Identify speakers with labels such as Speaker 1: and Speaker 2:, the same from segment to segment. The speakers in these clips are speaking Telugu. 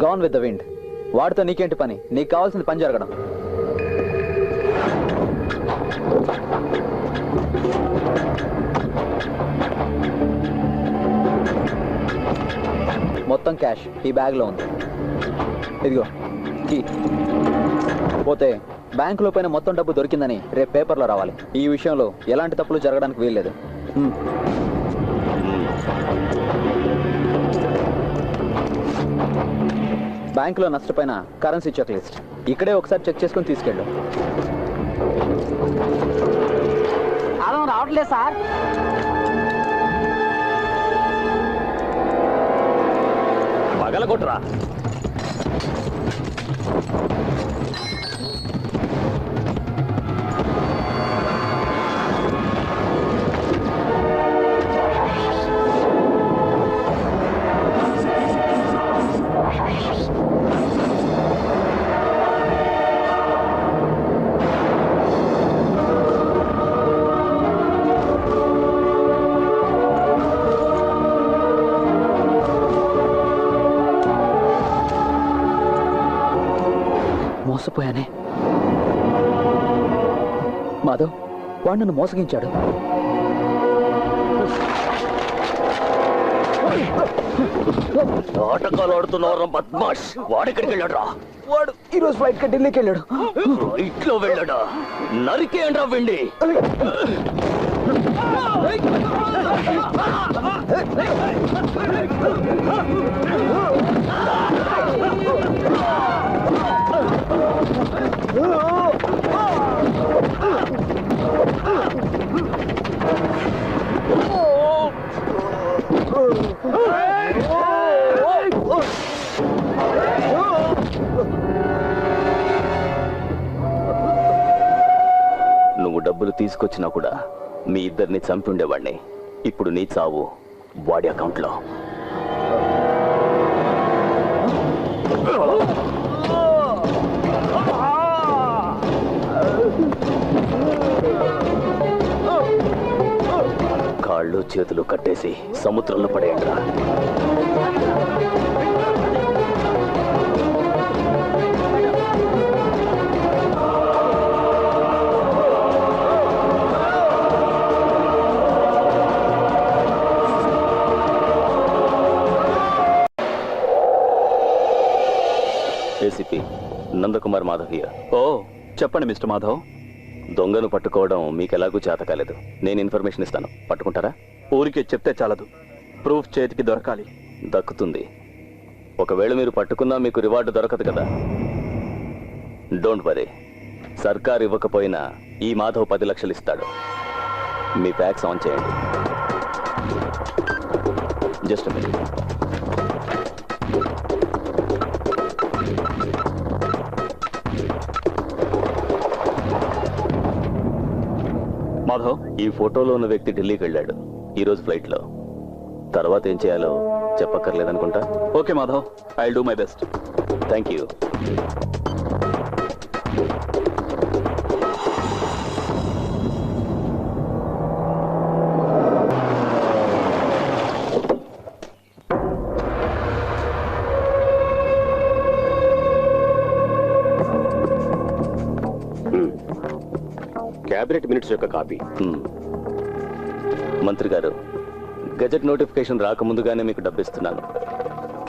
Speaker 1: Gone with the wind. వాడితో నీకేంటి పని? నీకు కావాల్సింది పని జరగడం. మొత్తం క్యాష్ ఈ బ్యాగ్లో ఉంది. ఇదిగో కీ. పోతే బ్యాంకులో పైన మొత్తం డబ్బు దొరికిందని రేపు పేపర్లో రావాలి. ఈ విషయంలో ఎలాంటి తప్పులు జరగడానికి వీల్లేదు. బ్యాంకులో నష్టపోయిన కరెన్సీ చెక్ లిస్ట్ ఇక్కడే ఒకసారి చెక్ చేసుకుని తీసుకెళ్ళు.
Speaker 2: అలా రావట్లేదు సార్.
Speaker 3: పగలగొట్టరా.
Speaker 1: మోసపోయానే. మాధవ్, వాడు నన్ను మోసగించాడు.
Speaker 3: నాటకాలు ఆడుతున్నారు బద్మాష్. వాడెక్కడికి వెళ్ళాడు?
Speaker 1: వాడు ఈరోజు ఫ్లైట్ కి ఢిల్లీకి వెళ్ళాడు.
Speaker 3: ఫ్లైట్ లో వెళ్ళాడా? నరికేయండి రా వెండి. నువ్వు డబ్బులు తీసుకొచ్చినా కూడా మీ ఇద్దరిని చంపి ఉండేవాడిని. ఇప్పుడు నీ చావు వాడి అకౌంట్లో. కాళ్ళు చేతులు కట్టేసి సముద్రంలో పడేయండి రా. ACP Nandakumar Madhav here.
Speaker 4: ఓ చెప్పండి మిస్టర్ మాధవ్.
Speaker 3: దొంగను పట్టుకోవడం మీకు ఎలాగూ చేత కాలేదు. నేను ఇన్ఫర్మేషన్ ఇస్తాను, పట్టుకుంటారా?
Speaker 4: ఊరికే చెప్తే చాలదు, ప్రూఫ్ చేతికి దొరకాలి.
Speaker 3: దక్కుతుంది. ఒకవేళ మీరు పట్టుకున్నా మీకు రివార్డు దొరకదు కదా. డోంట్ వరీ, సర్కార్ ఇవ్వకపోయినా ఈ మాధవ్ 10 లక్షలు ఇస్తాడు. మీ ప్యాక్స్ ఆన్ చేయండి. Just minute.
Speaker 4: మాధవ్,
Speaker 3: ఈ ఫోటోలో ఉన్న వ్యక్తి ఢిల్లీకి వెళ్ళాడు ఈరోజు ఫ్లైట్లో. తర్వాత ఏం చేయాలో చెప్పక్కర్లేదనుకుంటా.
Speaker 4: Okay Madhav, I will do my best.
Speaker 3: Thank you.
Speaker 5: Cabinet minutes యొక్క కాపీ.
Speaker 3: మంత్రి గారు, గజెట్ నోటిఫికేషన్ రాకముందుగానే మీకు డబ్బు ఇస్తున్నాను.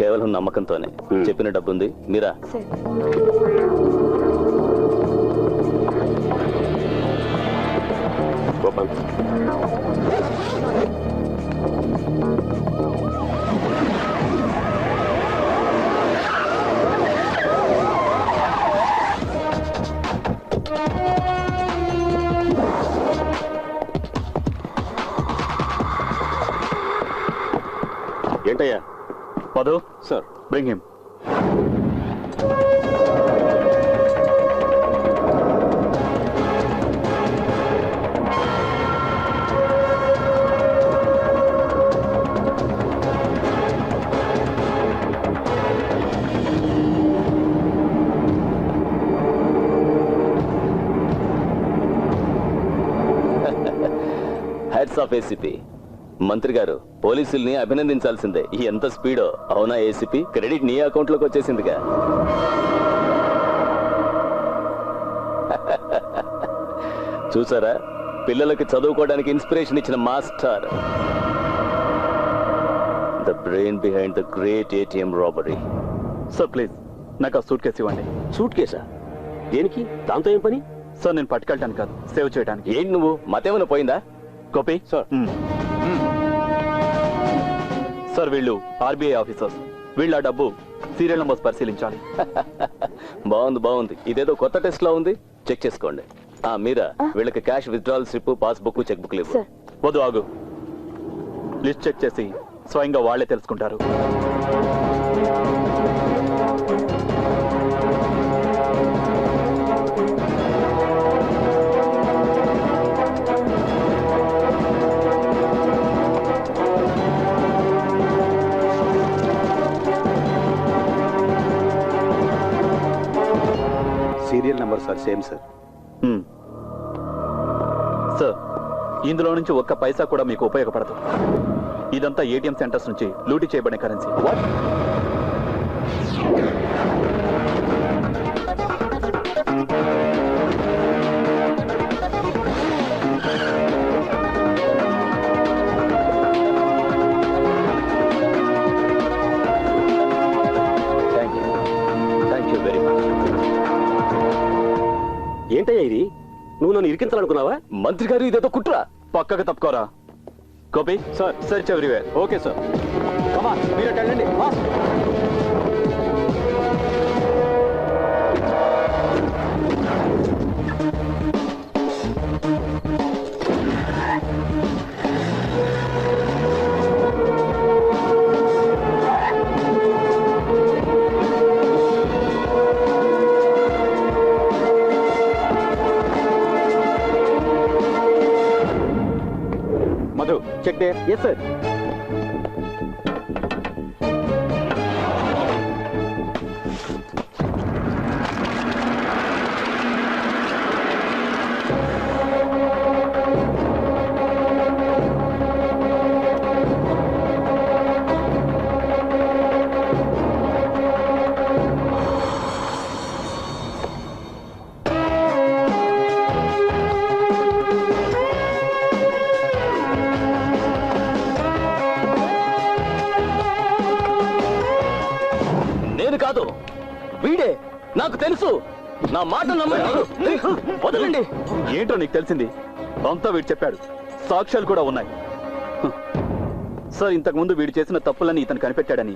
Speaker 3: కేవలం నమ్మకంతోనే. చెప్పిన డబ్బు ఉంది, మీరా?
Speaker 5: గోపాల్, ఏంటయ్యా?
Speaker 4: Madhav
Speaker 5: sir,
Speaker 4: bring him.
Speaker 3: Heads of ACP. మంత్రి గారు పోలీసుల్ని అభినందించాల్సిందే. ఎంత స్పీడో. అవునా ఏసీపీ? క్రెడిట్ నీ అకౌంట్లోకి వచ్చేసిందిగా. చూసారా, పిల్లలకి చదువుకోవడానికి ఇన్స్పిరేషన్ ఇచ్చిన master. The brain behind the great ATM robbery.
Speaker 4: Sir please నాకు ఆ సూట్ కేసు ఇవ్వండి.
Speaker 5: సూట్ కేసా? దేనికి? దాంతో ఏం పని?
Speaker 4: సార్ నేను పట్టుకెళ్ళటానికి కాదు, సేవ్ చేయడానికి.
Speaker 3: ఏంటి నువ్వు మతేమైనా పోయిందా?
Speaker 4: గోపి
Speaker 5: సార్.
Speaker 4: సార్ వీళ్ళు ఆర్బీఐ ఆఫీసర్స్. వీళ్ళ డబ్బు సీరియల్ నంబర్స్ పరిశీలించాలి.
Speaker 3: బాగుంది. ఇదేదో కొత్త టెస్ట్ లా ఉంది. చెక్ చేసుకోండి. మీరా వీళ్ళకి cash withdrawal slip, passbook, cheque book లేవు.
Speaker 4: వద్దు, ఆగు. లిస్ట్ చెక్ చేసి స్వయంగా వాళ్లే తెలుసుకుంటారు.
Speaker 5: Serial number sir, same sir.
Speaker 4: Sir ఇందులో నుంచి ఒక్క పైసా కూడా మీకు ఉపయోగపడదు. ఇదంతా ఏటీఎం సెంటర్స్ నుంచి లూటీ చేయబడిన currency.
Speaker 3: Thank you very much.
Speaker 5: ఏంటయ్యా ఇది? నువ్వు నన్ను ఇరికించాలనుకున్నావా?
Speaker 3: మంత్రి గారు ఇదేదో కుట్రా.
Speaker 4: పక్కకు తప్పుకోరా. Gopi sir, search everywhere.
Speaker 5: Okay sir.
Speaker 1: మీరు వెళ్ళండి.
Speaker 5: మధు, చెక్ దే.
Speaker 1: Yes sir.
Speaker 3: నేను కాదు, వీడే. నాకు తెలుసు. నా మాట నమ్మండి. వదలండి.
Speaker 4: ఏంటో నీకు తెలిసింది? అంతా వీడు చెప్పాడు. సాక్ష్యాలు కూడా ఉన్నాయి. సార్ ఇంతకు ముందు వీడు చేసిన తప్పులని ఇతను కనిపెట్టాడని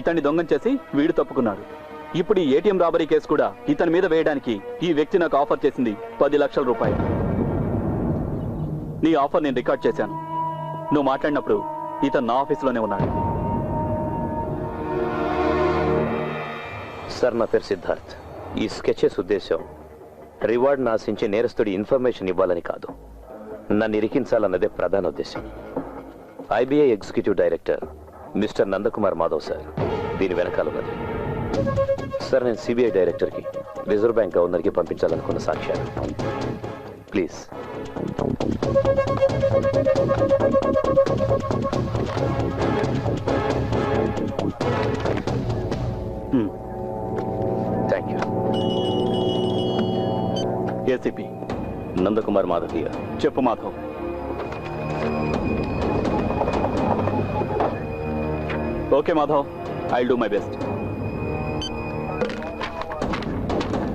Speaker 4: ఇతన్ని దొంగం చేసి వీడు తప్పుకున్నాడు. ఇప్పుడు ఈ ఏటీఎం రాబరీ కేసు కూడా ఇతని మీద వేయడానికి ఈ వ్యక్తి నాకు ఆఫర్ చేసింది 10 లక్షల రూపాయలు. నీ ఆఫర్ నేను రికార్డ్ చేశాను. నువ్వు మాట్లాడినప్పుడు ఇతను నా ఆఫీసులోనే ఉన్నాడు.
Speaker 3: సార్, నా పేరు సిద్ధార్థ్. ఈ స్కెచెస్ ఉద్దేశం రివార్డ్ను ఆశించే నేరస్తుడి ఇన్ఫర్మేషన్ ఇవ్వాలని కాదు, నన్ను ఇరికించాలన్నదే ప్రధాన ఉద్దేశం. IBI executive director mister Nandakumar Madhav sir దీని వెనకాల ఉన్నది. సార్, నేను సిబిఐ డైరెక్టర్కి, రిజర్వ్ బ్యాంక్ గవర్నర్కి పంపించాలనుకున్న సాక్ష్యాలు. Please. Thank you.
Speaker 4: ACP
Speaker 3: Nandakumar మాధవీయ.
Speaker 4: చెప్పు Madhav. Okay Madhav, I do my best.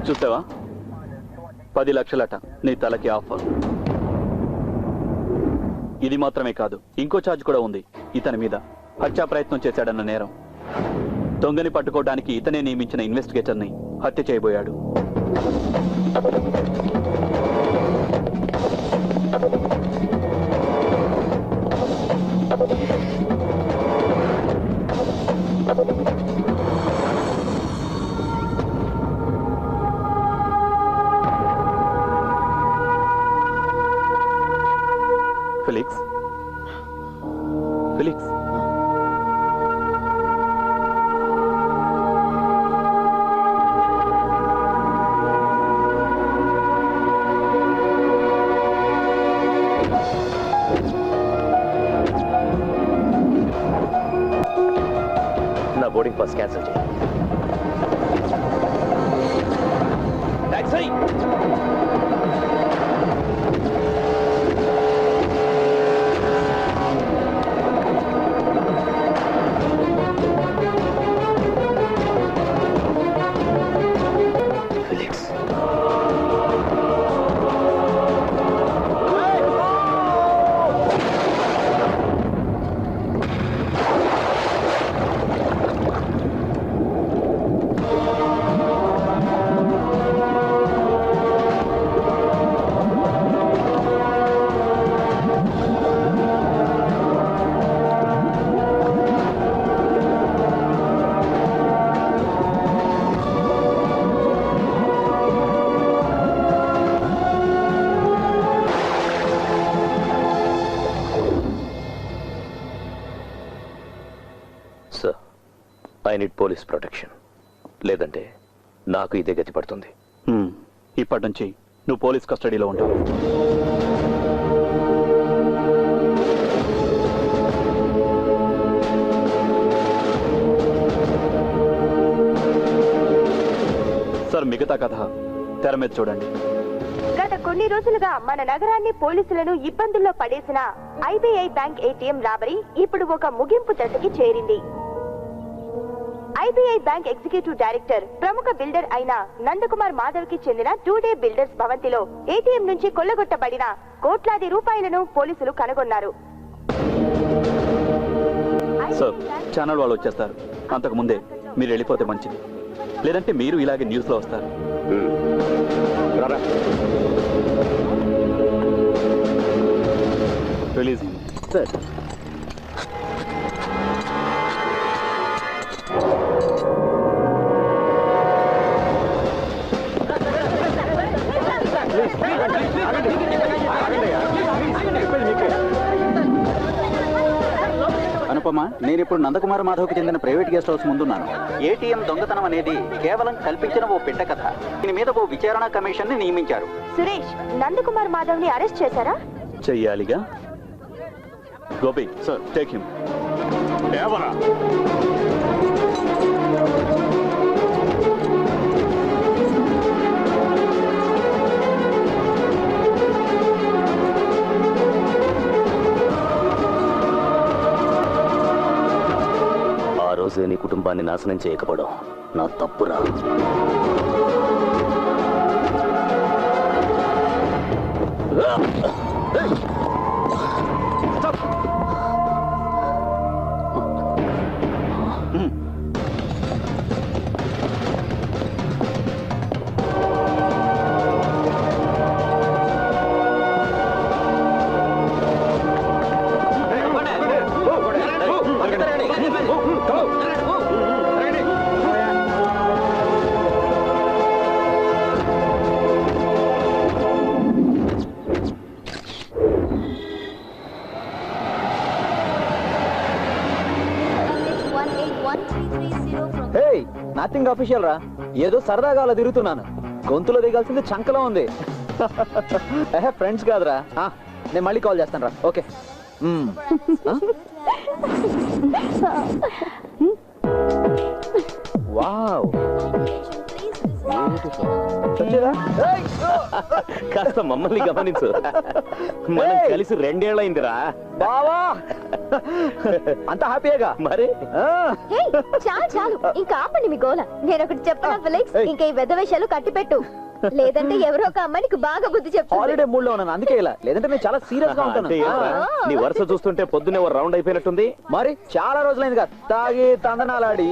Speaker 4: చూసావా, 10 లక్షలట నీ తలకి ఆఫర్. ఇది మాత్రమే కాదు, ఇంకో ఛార్జ్ కూడా ఉంది ఇతని మీద. హత్యా ప్రయత్నం చేశాడన్న నేరం. దొంగని పట్టుకోవడానికి ఇతనే నియమించిన ఇన్వెస్టిగేటర్ని హత్య చేయబోయాడు. Felix, Felix,
Speaker 3: boarding pass cancel చేయి. Taxi! Felix. Sir, I need police protection. లేదంటే నాకు ఇదే గతి పడుతుంది.
Speaker 4: ఇప్పటి నుంచి నువ్వు పోలీస్ కస్టడీలో ఉంటావు. సార్, మిగతా కథ తెర మీద చూడండి.
Speaker 6: గత కొన్ని రోజులుగా మన నగరాన్ని పోలీసులను ఇబ్బందుల్లో పడేసిన ఐబీఐ బ్యాంక్ ఏటీఎం రాబరీ ఇప్పుడు ఒక ముగింపు దశకి చేరింది. ఐబీఐ బ్యాంక్ ఎగ్జిక్యూటివ్ డైరెక్టర్ ప్రముఖ బిల్డర్ అయిన నందకుమార్ మాధవ్ కి చెందిన 2-డే బిల్డర్స్ భవంతిలో ఏటీఎం నుంచి కొల్లగొట్టబడిన కోట్లాది రూపాయలను పోలీసులు కనుగొన్నారు.
Speaker 4: సార్, ఛానల్ వాళ్ళు వచ్చేస్తారు. అంతకు ముందే మీరు వెళ్ళిపోతే మంచిది. లేదంటే మీరు ఇలాగే న్యూస్ లో వస్తారు. రిలీజ్
Speaker 1: సార్,
Speaker 2: అనుపమ, నేను ఇప్పుడు నందకుమార్ మాధవ్కి చెందిన ప్రైవేట్ గెస్ట్ హౌస్ ముందున్నాను. ఏటీఎం దొంగతనం అనేది కేవలం కల్పించిన ఓ పిట్ట కథ. దీని మీద ఓ విచారణ కమిషన్ ని నియమించారు.
Speaker 6: సురేష్, నందకుమార్ మాధవ్ ని అరెస్ట్ చేశారా?
Speaker 4: చెయ్యాలిగా. Gopi sir, take him.
Speaker 3: ఆ రోజే నీ కుటుంబాన్ని నాశనం చేయకపోవడం నా తప్పురా.
Speaker 1: నథింగ్ అఫీషియల్ రా, ఏదో సరదాగా అలా తిరుగుతున్నాను. గొంతులో దిగాల్సింది చంకలో ఉంది. ఫ్రెండ్స్ కాదురా. నేను మళ్ళీ కాల్ చేస్తాను రా. ఓకే. వావ్,
Speaker 3: కాస్త మమ్మల్ని గమనించు. మనం కలిసి 2 ఏళ్ళైందిరా
Speaker 1: బావా. అంత హ్యాపీగా
Speaker 3: మరి.
Speaker 6: చాలు చాలు, ఇంకా ఆపండి మీ గోల. నేను ఒకటి చెప్పనా ఫిలిక్స్, ఇంకా ఈ వెధ వేషాలు కట్టిపెట్టు. లేదంటే ఎవరో ఒక అమ్మాయికి బాగా బుద్ధి చెప్తాను.
Speaker 1: హాలిడే మూడ్ లో ఉన్నాను, అందుకే ఇలా. లేదంటే నేను చాలా సీరియస్ గా ఉంటాను.
Speaker 3: నీ వరుస చూస్తుంటే పొద్దునే రౌండ్ అయిపోయినట్టుంది.
Speaker 1: మరి చాలా రోజులైంది కదా తాగి తందనాలాడి.